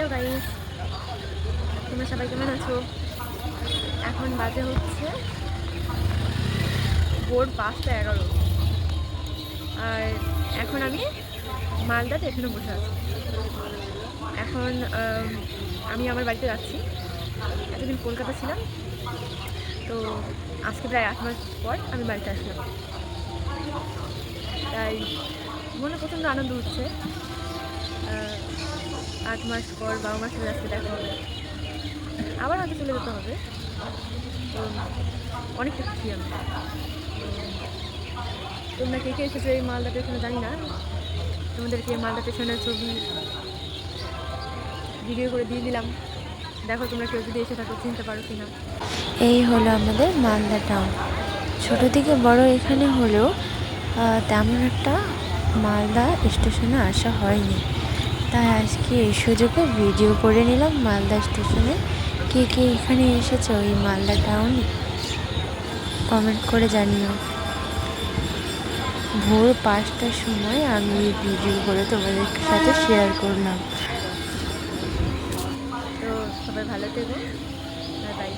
Hello guys, তোমরা সবাই কেমন আছো? এখন বাজে হচ্ছে ভোর 5:11। আর এখন আমি মালদা স্টেশনে বসে আছি। এখন আমি আমার বাড়িতে যাচ্ছি। এতদিন কলকাতা ছিলাম, তো আজকে প্রায় 8 মাস পর আমি বাড়িতে আসলাম। তাই মনে প্রচণ্ড আনন্দ হচ্ছে। 8 মাস পর বাবা মার সাথে আজকে দেখা হবে, আবার হয়তো চলে যেতে হবে। তো অনেকটা খুশি আমি। তোমরা কে কে এসেছো এই মালদা স্টেশনে জানি না, তোমাদেরকে মালদা স্টেশনের ছবি ভিডিও করে দিয়ে দিলাম। দেখো তোমরা কেউ যদি এসে থাকো চিনতে পারো কিনা। এই হলো আমাদের মালদা টাউন। ছোটো থেকে বড় এখানে হলেও তেমন একটা মালদা স্টেশনে আসা হয়নি, তাই আজকে এই সুযোগে ভিডিও করে নিলাম মালদা স্টেশনে। কে কে এখানে এসেছে ওই মালদা টাউনে কমেন্ট করে জানিও। ভোর 5টার সময় আমি এই ভিডিও করে তোমাদের সাথে শেয়ার করলাম। তো সবাই ভালো থেকো, বাই বাই।